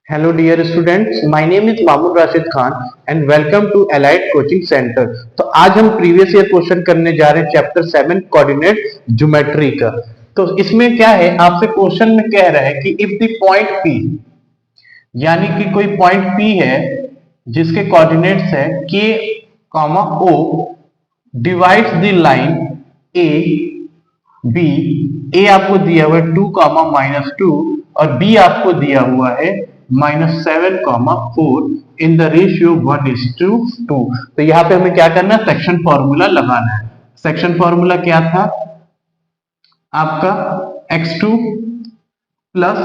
Hello dear students, my name is Mahmood Rashid Khan and welcome to Allied Coaching Center। तो आज हम previous year question करने जा रहे हैं चैप्टर 7 कोऑर्डिनेट ज्योमेट्री का। तो इसमें क्या है, आपसे क्वेश्चन में कह रहा है कि इफ द पॉइंट P, यानी कि कोई पॉइंट P है जिसके कोऑर्डिनेट्स है K, O divides the line A B, A आपको दिया हुआ है 2, -2 और B आपको दिया हुआ है -7, 4 इन द रेशियो 1:2। तो यहाँ पे हमें क्या करना है, सेक्शन फॉर्मूला लगाना है। सेक्शन फॉर्मूला क्या था आपका, x2 प्लस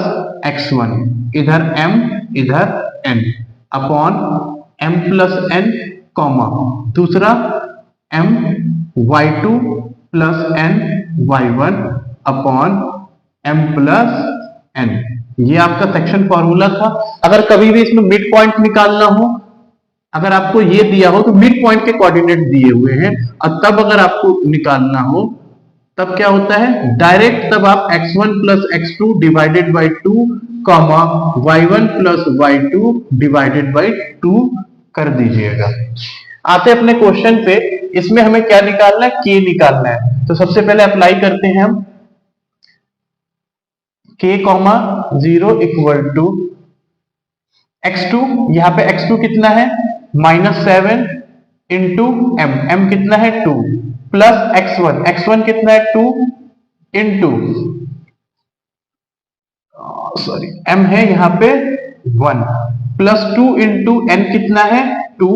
x1, इधर m इधर n upon m plus n, दूसरा m y2 plus n y1 upon m plus n। ये आपका सेक्शन फॉर्मूला था। अगर कभी भी इसमें मिड पॉइंट निकालना हो, अगर आपको ये दिया हो तो मिड पॉइंट के कोऑर्डिनेट दिए हुए हैं, और तब अगर आपको निकालना हो तब क्या होता है, डायरेक्ट तब आप x1 plus x2 divided by 2, y1 plus y2 divided by 2 कर दीजिएगा। आते अपने क्वेश्चन पे, इसमें हमें क्या निकालना है, k निकालना है। तो सबसे पहले अप्लाई करते हैं हम k, 0 इक्वल टू x2, यहां पे x2 कितना है -7 इंटू m कितना है 2, प्लस x1 कितना है 2 इंटू m है यहां पे 1, प्लस 2 इंटू n कितना है 2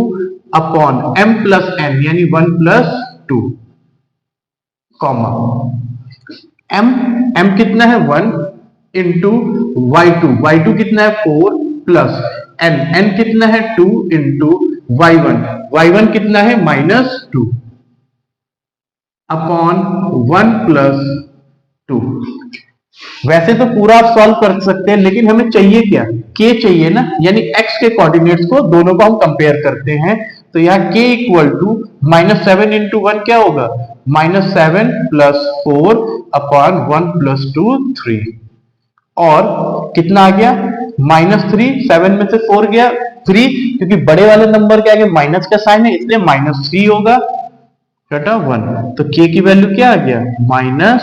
अपॉन m प्लस n यानी 1 प्लस 2, m कितना है 1 इंटू y2 कितना है 4 प्लस n कितना है 2 इंटू y1 कितना है -2 अपॉन 1 प्लस 2। वैसे तो पूरा आप सॉल्व कर सकते हैं, लेकिन हमें चाहिए क्या, k चाहिए ना, यानी x के कोऑर्डिनेट्स को दोनों को हम कंपेयर करते हैं। तो यहाँ k इक्वल टू -7 इंटू 1 क्या होगा, -7 प्लस 4 अपॉन 1 प्लस 2 3, और कितना आ गया -3, 7 में से 4 गया 3, क्योंकि बड़े वाले नंबर के आगे माइनस का साइन है इसलिए -3 होगा, 1। तो k की वैल्यू क्या आ गया, -1।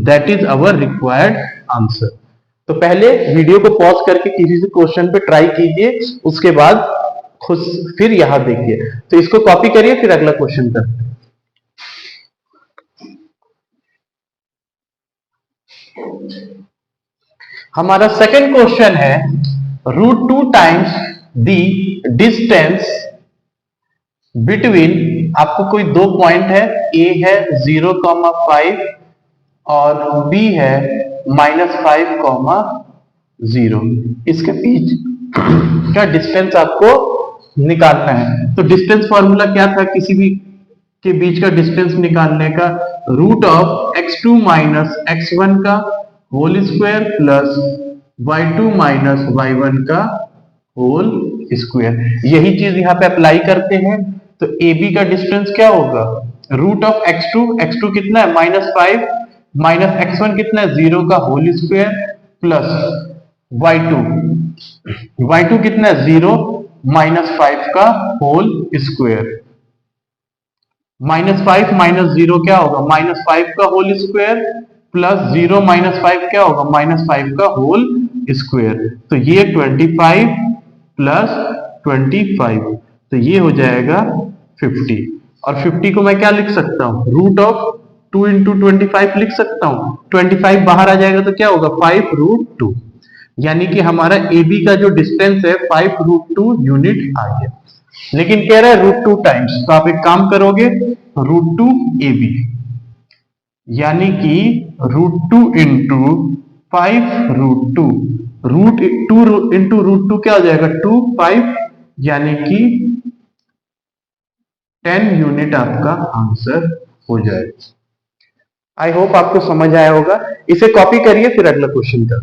That is our required answer. तो पहले वीडियो को पॉज करके किसी से क्वेश्चन पे ट्राई कीजिए, उसके बाद खुद फिर यहां देखिए। तो इसको कॉपी करिए, फिर अगला क्वेश्चन करते हैं। हमारा सेकंड क्वेश्चन है √2 टाइम्स द डिस्टेंस बिटवीन, आपको कोई दो पॉइंट है, A है 0,5 और B है -5,0, इसके बीच का डिस्टेंस आपको निकालना है। तो डिस्टेंस फॉर्मूला क्या था किसी भी के बीच का डिस्टेंस निकालने का, √x2 माइनस x1 का whole square plus y2 minus y1 का होल स्क्वायर। यही चीज यहाँ पे अप्लाई करते हैं। तो AB का डिस्टेंस क्या होगा, x2 कितना है -5 माइनस x1 कितना है 0 का होल स्क्वायर प्लस y2 कितना है 0 -5 का होल स्क्वायर। -5 माइनस 0 क्या होगा, -5 का होल स्क्वायर प्लस 0 -5 क्या होगा, -5 का होल स्क्वायर। तो ये 25 प्लस 25, तो ये हो जाएगा 50। और 50 को मैं क्या लिख सकता हूं, √2 इंटू 25 लिख सकता हूं। 25 बाहर आ जाएगा तो क्या होगा 5√2, यानी कि हमारा AB का जो डिस्टेंस है 5√2 यूनिट आ गया। लेकिन कह रहा है √2 टाइम्स, तो आप एक काम करोगे, √2 AB यानी कि √2 इंटू 5√2, √2 इंटू √2 क्या हो जाएगा 2, 5 यानी कि 10 यूनिट आपका आंसर हो जाएगा। आई होप आपको समझ आया होगा। इसे कॉपी करिए, फिर अगला क्वेश्चन कर।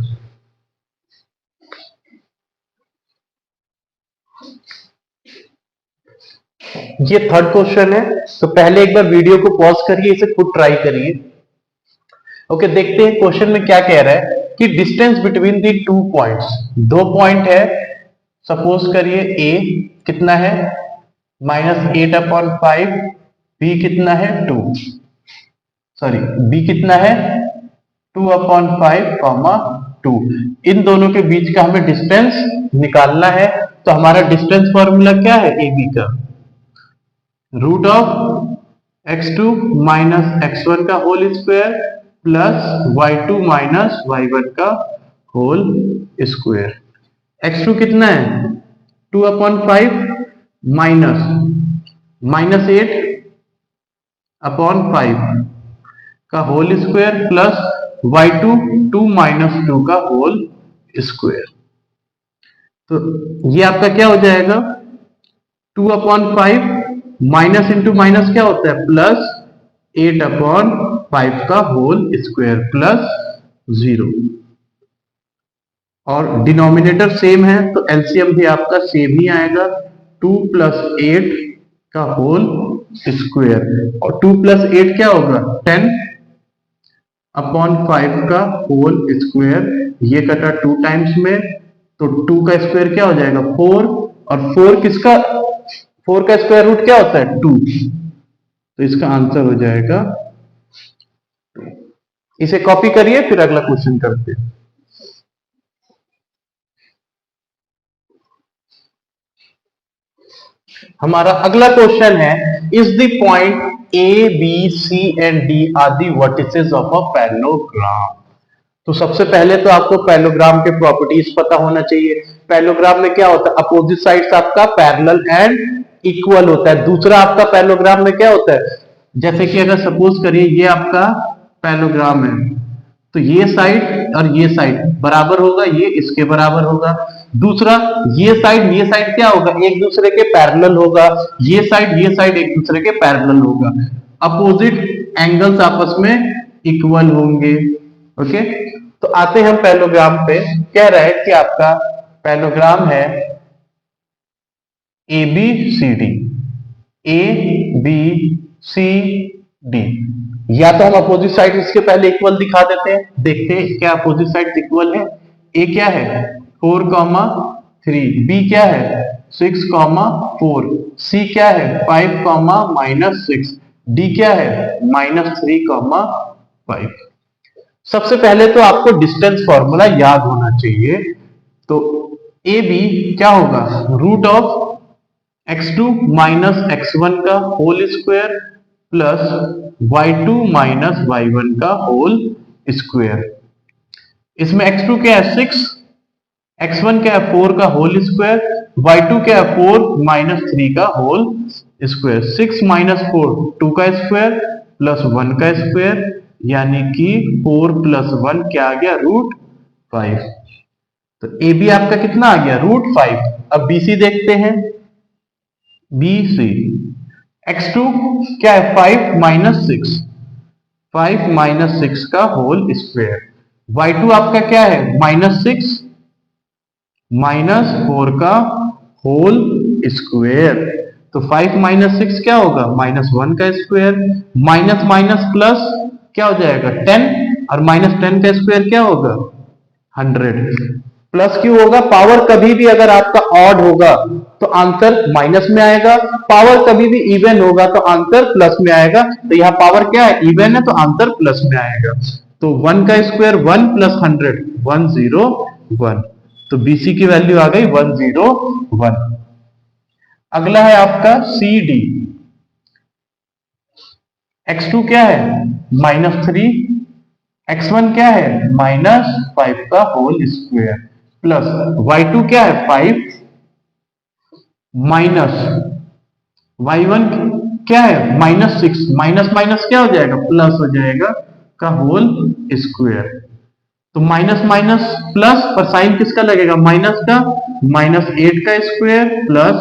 ये थर्ड क्वेश्चन है, तो पहले एक बार वीडियो को पॉज करिए, इसे खुद ट्राई करिए। ओके, देखते हैं क्वेश्चन में क्या कह रहा है। कि distance between the two points, दो पॉइंट है, सपोज करिए ए कितना है -8/5, बी कितना है 2, सॉरी बी कितना है 2/5, 2। इन दोनों के बीच का हमें डिस्टेंस निकालना है। तो हमारा डिस्टेंस फॉर्मूला क्या है ए बी का, √x2 - x1 का whole square plus y2 - y1 का होल स्क्वायर। x2 कितना है 2/5 -8/5 का होल स्क्वायर प्लस y2 2 - 2 का होल स्क्वायर। तो ये आपका क्या हो जाएगा 2/5 माइनस इंटू माइनस क्या होता है प्लस 8/5 का होल स्क्वायर प्लस 0, और डिनोमिनेटर सेम है तो एलसीएम भी आपका सेम ही आएगा 2 + 8 का होल स्क्वायर, और 2 + 8 क्या होगा 10/5 का होल स्क्वायर। ये कटा 2 टाइम्स में तो 2 का स्क्वायर क्या हो जाएगा 4, और 4 का स्क्वायर रूट क्या होता है 2, तो इसका आंसर हो जाएगा। इसे कॉपी करिए फिर अगला क्वेश्चन करते हैं। हमारा अगला क्वेश्चन है is the point A B C and D are the vertices of a parallelogram. तो सबसे पहले तो आपको पैरेललोग्राम के प्रॉपर्टीज पता होना चाहिए। पैरेललोग्राम में क्या होता है अपोजिट साइड्स आपका पैरेलल एंड इक्वल होता है। दूसरा आपका पैरेललोग्राम में क्या होता है, जैसे कि अगर सपोज करिए ये आपका पैरेललोग्राम है तो ये साइड और ये साइड बराबर होगा, ये इसके बराबर होगा। दूसरा ये साइड क्या होगा एक दूसरे के पैरेलल होगा, ये साइड एक दूसरे के पैरेलल होगा। अपोजिट एंगल्स आपस में इक्वल होंगे। ओके, तो आते हैं हम पैरेललोग्राम पे। कह रहा है कि आपका पैरेललोग्राम है A B C D, A B C D. या तो हम अपोजिट साइड इसके पहले इक्वल दिखा देते हैं, देखते हैं क्या अपोजिट साइड इक्वल है। ए क्या है 4,3, बी क्या है 6,4, सी क्या है 5,-6, डी क्या है -3,5। सबसे पहले तो आपको डिस्टेंस फॉर्मूला याद होना चाहिए। तो ए बी क्या होगा √x2 - x1 का whole square plus y2 - y1 का होल स्क्वायर। इसमें x2 क्या है 6, x1 क्या है 4 का होल स्क्वायर, y2 क्या है 4 - 3 का होल स्क्वायर। 6 - 4 2 का स्क्वायर प्लस 1 का स्क्वायर, यानी कि 4 + 1 क्या आ गया √5। तो ए बी आपका कितना आ गया √5। अब BC देखते हैं, BC x2 क्या है 5 - 6, 5 - 6 का होल स्क्वायर। y2 आपका क्या है -6 -4 का होल स्क्वायर। तो 5 - 6 क्या होगा -1 का स्क्वायर, माइनस माइनस प्लस क्या हो जाएगा 10, और -10 का स्क्वायर क्या होगा 100। प्लस क्यों होगा, पावर कभी भी अगर आपका ऑड होगा तो आंसर माइनस में आएगा, पावर कभी भी इवन होगा तो आंसर प्लस में आएगा। तो यहाँ पावर क्या है इवन है तो आंसर प्लस में आएगा। तो 1 का स्क्वायर 1 + 100 101। तो BC की वैल्यू आ गई 101। अगला है आपका CD। x2 क्या है -3, x1 क्या है -5 का होल स्क्वायर प्लस y2 क्या है 5 माइनस y1 क्या है -6, माइनस माइनस क्या हो जाएगा प्लस हो जाएगा का होल स्क्वायर। तो माइनस माइनस प्लस पर साइन किसका लगेगा माइनस का, -8 का स्क्वायर प्लस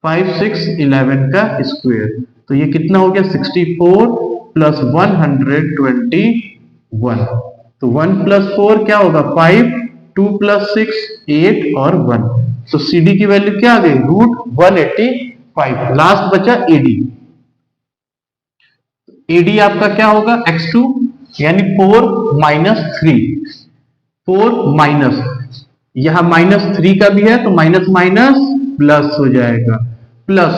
5 6 11 का स्क्वायर। तो ये कितना हो गया 64 + 121। तो 1 + 4 क्या होगा 5, 2 + 6 8 और 1। तो CD की वैल्यू क्या आ गई √185। लास्ट बचा AD। AD आपका क्या होगा x2 यानी 4 - 3, 4 माइनस, यहां -3 का भी है तो माइनस माइनस प्लस हो जाएगा, प्लस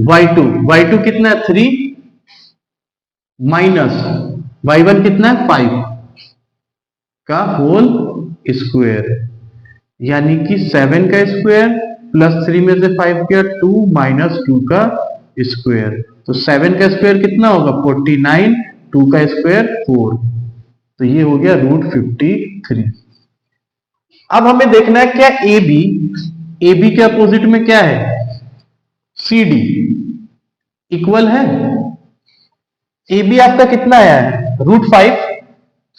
y2 कितना है 3 माइनस y1 कितना है 5 का होल स्क्वायर, यानी कि 7 का स्क्वायर प्लस 3 में से 5 किया 2 माइनस 2 का स्क्वायर, तो 7 का स्क्वायर कितना होगा 49, 2 का स्क्वायर 4, तो ये हो गया √53। अब हमें देखना है क्या ए बी के अपोजिट में क्या है सी डी इक्वल है। ए बी आपका कितना आया है √5,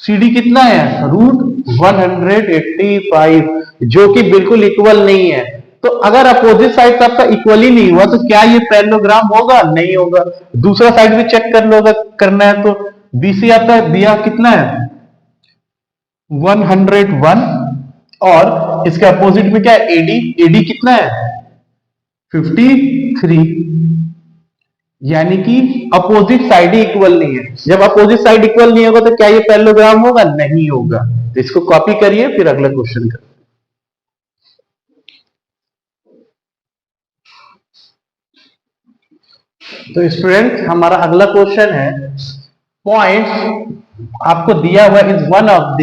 सी डी कितना है √185, जो कि बिल्कुल इक्वल नहीं है। तो अगर अपोजिट साइड आपका इक्वल ही नहीं हुआ तो क्या ये पैरेललोग्राम होगा, नहीं होगा। दूसरा साइड भी चेक कर लो अगर करना है तो, बीसी आपका दिया कितना है 101 और इसके अपोजिट में क्या है एडी कितना है 53, यानी कि अपोजिट साइड ही इक्वल नहीं है। जब अपोजिट साइड इक्वल नहीं होगा तो क्या ये पैरेललोग्राम होगा, नहीं होगा। तो इसको कॉपी करिए फिर अगला क्वेश्चन करें। तो स्टूडेंट हमारा अगला क्वेश्चन है, पॉइंट्स आपको दिया हुआ is one of the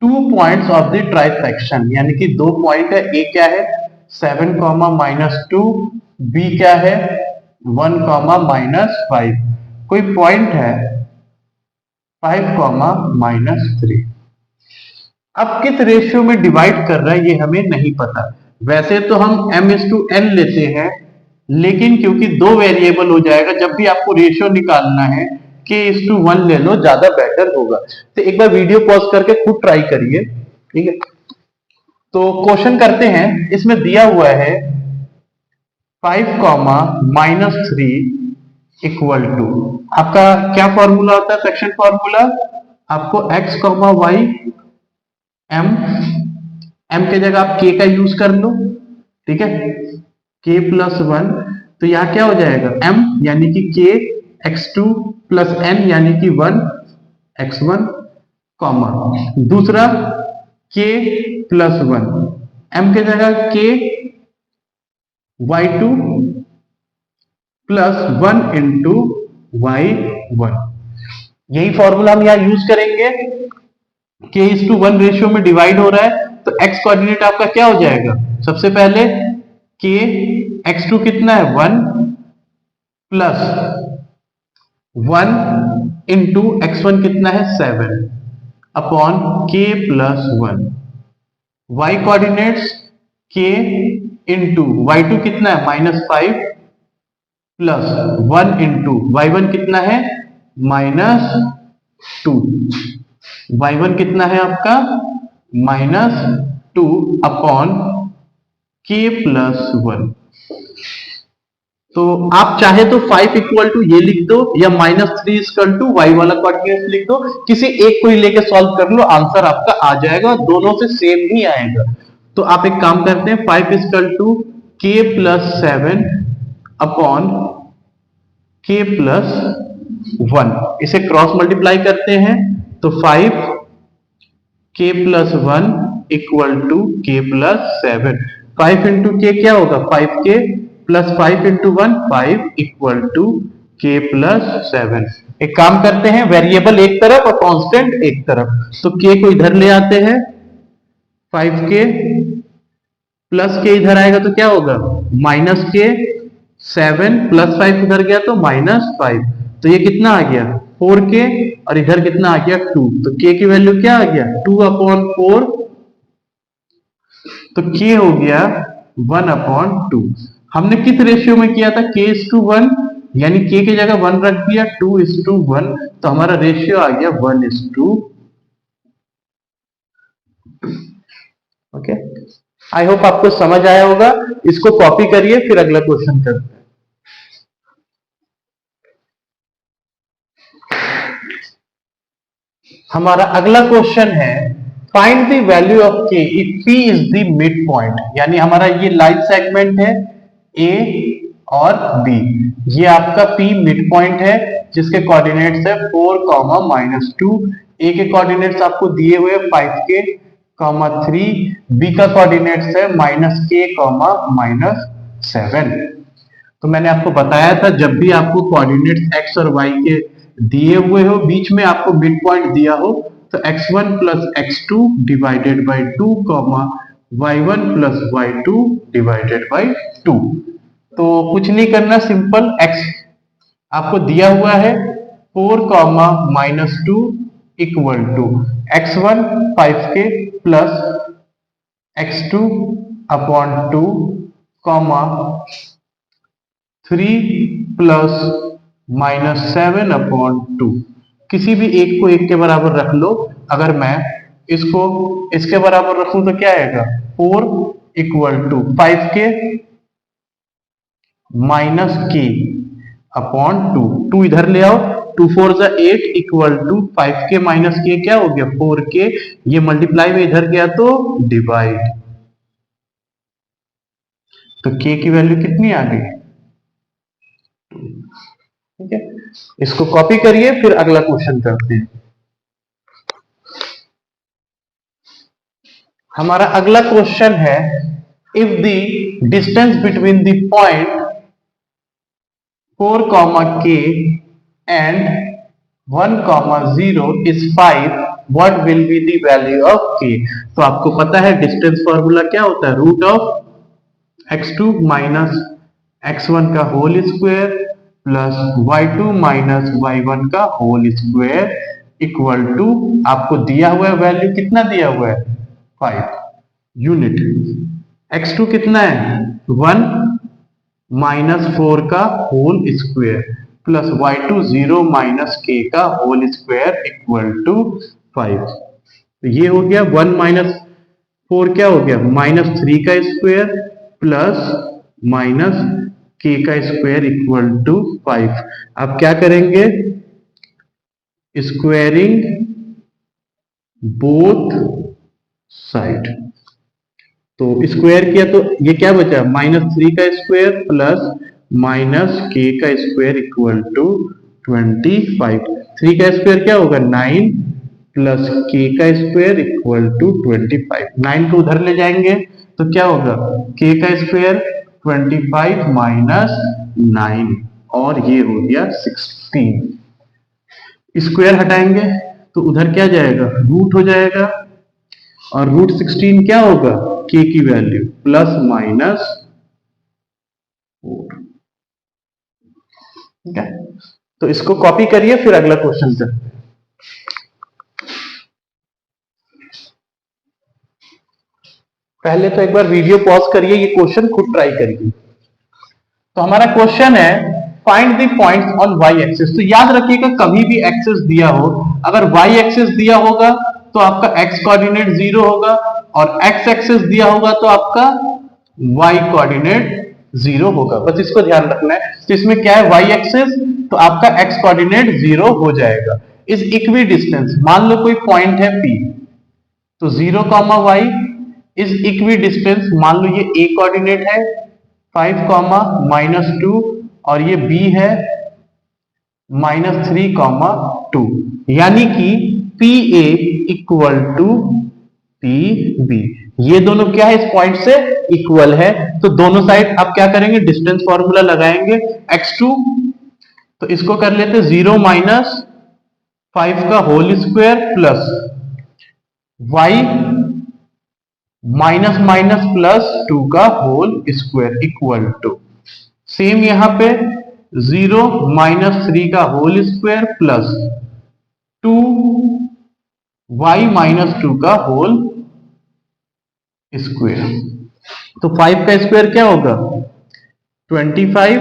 2 points of the trisection, यानी कि 2 पॉइंट है, ए क्या है 7, -2, बी क्या है 1, -5, कोई पॉइंट है 5, -3। अब किस रेशियो में डिवाइड कर रहा है ये हमें नहीं पता। वैसे तो हम m/n लेते हैं, लेकिन क्योंकि 2 वेरिएबल हो जाएगा, जब भी आपको रेशियो निकालना है k/1 ले लो, ज्यादा बेटर होगा। तो एक बार वीडियो पॉज करके खुद ट्राई करिए, ठीक है। तो क्वेश्चन करते हैं, इसमें दिया हुआ है 5, -3 इक्वल टू, आपका क्या फॉर्मूला होता है सेक्शन फॉर्मूला, आपको x, y m के जगह आप k का यूज कर लो, ठीक है, k+1, तो यहां क्या हो जाएगा m यानी कि k, x2 प्लस n यानी कि 1 x1, कॉमा दूसरा k+1, m के जगह k y2 plus 1 into y1, यही फॉर्मूला हम यहां यूज करेंगे। k/1 रेशियो में डिवाइड हो रहा है तो x कोऑर्डिनेट आपका क्या हो जाएगा, सबसे पहले k, x2 कितना है 1 प्लस 1 इंटू x1 कितना है 7 upon k+1, y coordinates k into y2 कितना है -5 प्लस 1 इंटू y1 कितना है -2, y1 कितना है आपका -2 अपॉन k+1। तो आप चाहे तो 5 इक्वल टू ये लिख दो या -3 इक्वल टू y वाला कोऑर्डिनेट लिख दो, किसी एक को ही लेके सॉल्व कर लो, आंसर आपका आ जाएगा, दोनों से सेम ही आएगा। तो आप एक काम करते हैं 5 equal to k+7 upon k+1, इसे क्रॉस मल्टीप्लाई करते हैं तो 5 k+1 equal to k+7, 5 into के क्या होगा 5k plus 5 into 1 5 equal to k+7। एक काम करते हैं, वेरिएबल एक तरफ और कांस्टेंट एक तरफ, तो k को इधर ले आते हैं, 5k प्लस k इधर आएगा तो क्या होगा -k, 7 प्लस 5 इधर गया तो -5, तो ये कितना आ गया 4k और इधर कितना आ गया 2, तो k की वैल्यू क्या आ गया 2/4, तो k हो गया 1/2। हमने किस रेशियो में किया था k/1, यानी k की जगह 1 रख दिया 2/1, तो हमारा रेशियो आ गया 1:2। ओके, आई होप आपको समझ आया होगा। इसको कॉपी करिए फिर अगला क्वेश्चन करते हैं। हमारा अगला क्वेश्चन है, find the value of k if p is the mid point, यानी हमारा ये लाइन सेगमेंट है a और b, ये आपका p मिड पॉइंट है जिसके कोऑर्डिनेट्स है 4, -2, a के कोऑर्डिनेट्स आपको दिए हुए 5k 3, बी का कोऑर्डिनेट्स है -k, -7। तो मैंने आपको बताया था जब भी आपको कोऑर्डिनेट्स x और y के दिए हुए हो, बीच में आपको मिड पॉइंट दिया हो, तो x1 plus x2 divided by 2, y1 plus y2 divided by 2। तो कुछ नहीं करना, सिंपल x आपको दिया हुआ है 4, -2 equal to x1 5k plus x2 upon 2, 3 plus -7 upon 2। किसी भी एक को एक के बराबर रख लो। अगर मैं इसको इसके बराबर रखूं तो क्या आएगा, 4 इक्वल टू 5k माइनस के अपॉन 2। 2 इधर ले आओ, 2 4 जा 8 इक्वल टू 5k माइनस के क्या हो गया, 4k। ये मल्टीप्लाई में इधर गया तो डिवाइड, तो k की वैल्यू कितनी आ गई, ठीक है। इसको कॉपी करिए, फिर अगला क्वेश्चन करते हैं। हमारा अगला क्वेश्चन है, if the distance between the point 4, k and 1, 0 is 5, what will be the value of k? तो आपको पता है डिस्टेंस फॉर्मूला क्या होता है, root of x2 minus x1 का whole square plus y2 minus y1 का होल स्क्वायर इक्वल टू, आपको दिया हुआ है वैल्यू, कितना दिया हुआ है 5 यूनिट। x2 कितना है 1 माइनस 4 का whole square plus y2 0 minus k का होल स्क्वायर इक्वल टू 5। तो ये हो गया 1 माइनस 4 क्या हो गया, -3 का स्क्वायर प्लस माइनस k का स्क्वायर इक्वल टू 5। अब क्या करेंगे, स्क्वायरिंग बोथ साइड। तो स्क्वायर किया तो ये क्या बचा, -3 का स्क्वायर प्लस माइनस k का स्क्वायर इक्वल टू 25। 3 का स्क्वायर क्या होगा 9 प्लस k का स्क्वायर इक्वल टू 25। 9 को उधर ले जाएंगे तो क्या होगा, k का स्क्वायर 25 माइनस 9 और ये हो गया 16। स्क्वायर हटाएंगे तो उधर क्या जाएगा, रूट हो जाएगा, और रूट 16 क्या होगा, k की वैल्यू प्लस माइनस 4। ठीक है, तो इसको कॉपी करिए, फिर अगला क्वेश्चन करते हैं। पहले तो एक बार वीडियो पॉज करिए, ये क्वेश्चन खुद ट्राई करिए। तो हमारा क्वेश्चन है, find the points on y axis. तो याद रखिएगा कभी भी एक्सिस दिया हो, अगर y एक्सिस दिया होगा तो आपका x कोऑर्डिनेट 0 होगा, और x एक्सिस दिया होगा तो आपका y कोऑर्डिनेट 0 होगा। बस इसको ध्यान रखना है। तो इसमें क्या है, y एक्सिस, तो आपका x कोऑर्डिनेट 0 हो जाएगा। इस इक्वी डिस्टेंस, मान लो कोई पॉइंट है P, तो 0, y इस इक्वी डिस्टेंस, मान लो ये a कोऑर्डिनेट है 5, -2, और ये b है -3, 2, यानी कि PA इक्वल टू PB। ये दोनों क्या है, इस पॉइंट से इक्वल है। तो दोनों साइड आप क्या करेंगे, डिस्टेंस फॉर्मूला लगाएंगे, x2, तो इसको कर लेते 0 माइनस 5 का whole square plus y minus minus plus 2 का whole square equal to, same यहां पे 0 -3 का होल स्क्वायर प्लस 2y -2 का होल स्क्वायर। तो 5 का स्क्वायर क्या होगा 25।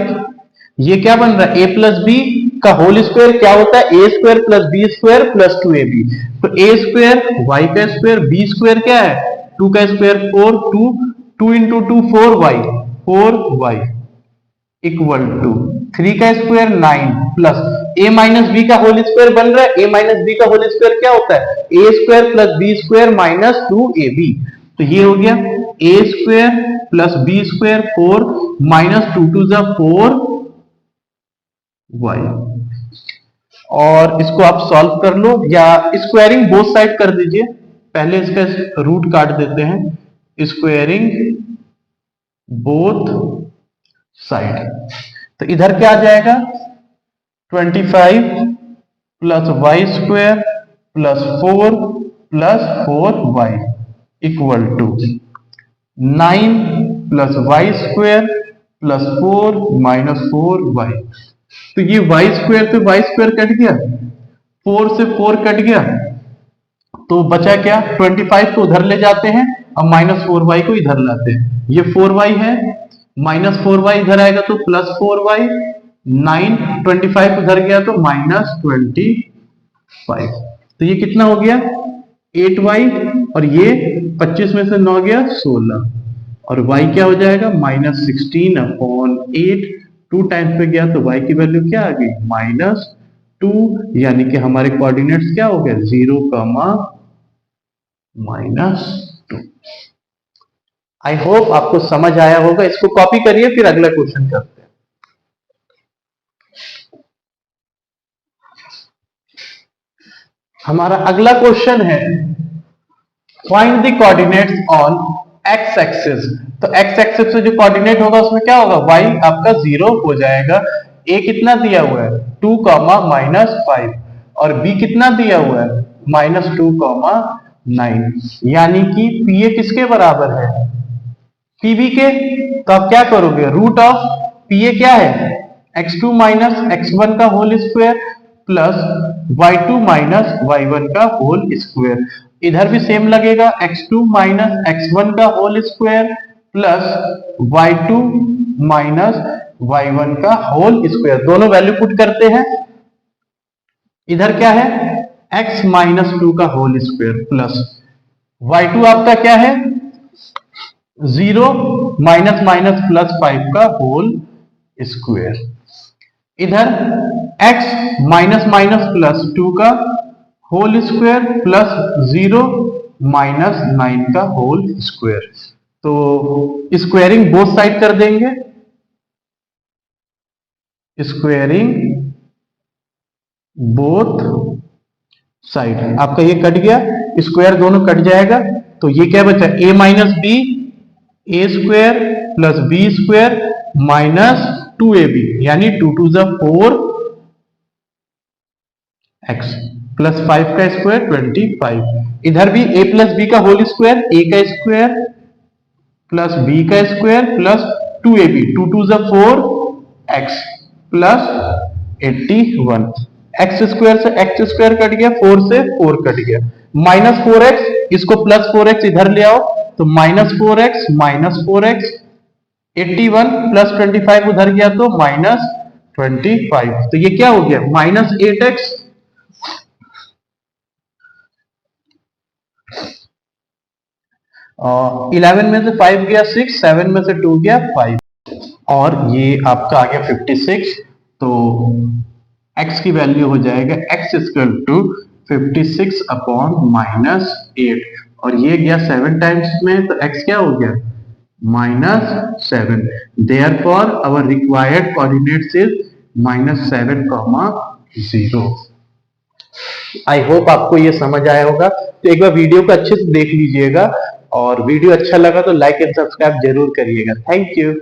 ये क्या बन रहा है, a प्लस बी का होल स्क्वायर क्या होता है, a square plus B square plus 2ab। तो a स्क्वायर y का स्क्वायर, b स्क्वायर क्या है 2 का square 4, 2 into 2 4y equal to 3 का square 9 plus a minus B का होल स्क्वायर बन रहा है। a माइनस बी का होल स्क्वायर क्या होता है, a square plus B square minus 2ab। तो ये हो गया a square plus B square 4 minus 2 2 जा 4y। और इसको आप सॉल्व कर लो, या स्क्वायरिंग बोथ साइड कर दीजिए। पहले इसका रूट काट देते हैं, स्क्वायरिंग बोथ साइड। तो इधर क्या आ जाएगा 25 plus Y square plus 4 plus 4y equal to 9 plus Y square plus 4 minus 4y। तो ये वाई स्क्वायर पे वाई स्क्वायर कट गया, 4 से 4 कट गया, तो बचा क्या 25 को उधर ले जाते हैं और माइनस 4y को इधर लाते हैं। ये 4y है, माइनस 4y इधर आएगा तो प्लस 4y, 9 25 उधर गया तो माइनस 25। तो ये कितना हो गया 8y, और ये 25 में से 9 गया 16, और y क्या हो जाएगा माइनस 16 अपॉन 8। 2 टाइम्स पे गया तो y की वैल्यू क्या आ गई -2, यानी कि हमारे कोऑर्डिनेट्स क्या हो गए 0, -2। आई होप आपको समझ आया होगा। इसको कॉपी करिए, फिर अगला क्वेश्चन करते हैं। हमारा अगला क्वेश्चन है find the coordinates on x axis. तो एक्स एक्सिस से जो कोऑर्डिनेट होगा उसमें क्या होगा y आपका 0 हो जाएगा। a कितना दिया हुआ है 2, -5, और b कितना दिया हुआ है -2, 9, यानी कि pa किसके बराबर है pb के। तो आप क्या करोगे रूट ऑफ pa क्या है x2 माइनस x1 का whole square plus y2 minus y1 का होल स्क्वायर। इधर भी सेम लगेगा x2 माइनस x1 का whole square plus y2 minus y1 का होल स्क्वायर। दोनों वैल्यू पुट करते हैं। इधर क्या है x माइनस 2 का होल स्क्वायर प्लस y2 आपका क्या है 0 माइनस माइनस प्लस 5 का होल स्क्वायर। इधर x माइनस माइनस प्लस 2 का होल स्क्वायर प्लस 0 माइनस 9 का होल स्क्वायर। तो स्क्वायरिंग बोथ साइड कर देंगे, स्क्वायरिंग बोथ साइड। आपका ये कट गया, स्क्वायर दोनों कट जाएगा, तो ये क्या बचा a minus B, A square plus B square minus 2ab, यानी 2 2 जा 4 x प्लस 5 का स्क्वायर 25। इधर भी a प्लस बी का होल स्क्वायर, a का स्क्वायर प्लस b का स्क्वायर प्लस 2ab, 2 2 जा 4x प्लस 81। एक्स स्क्वायर से एक्स स्क्वायर कट गया, 4 से 4 कट गया, माइनस 4x, इसको प्लस 4x इधर ले आओ तो -4x, 81 प्लस 25 उधर गया तो -25। तो ये क्या हो गया -8x, और 11 में से 5 गया 6, 7 में से 2 गया 5, और ये आपका आ गया 56। तो x की वैल्यू हो जाएगा x इक्वल टू 56 अपॉन -8, और ये गया 7 टाइम्स में, तो x क्या हो गया -7। Therefore our required coordinates is -7, 0। I hope आपको ये समझ आया होगा। तो एक बार वीडियो को अच्छे से देख लीजिएगा, और वीडियो अच्छा लगा तो लाइक एंड सब्सक्राइब जरूर करिएगा। Thank you.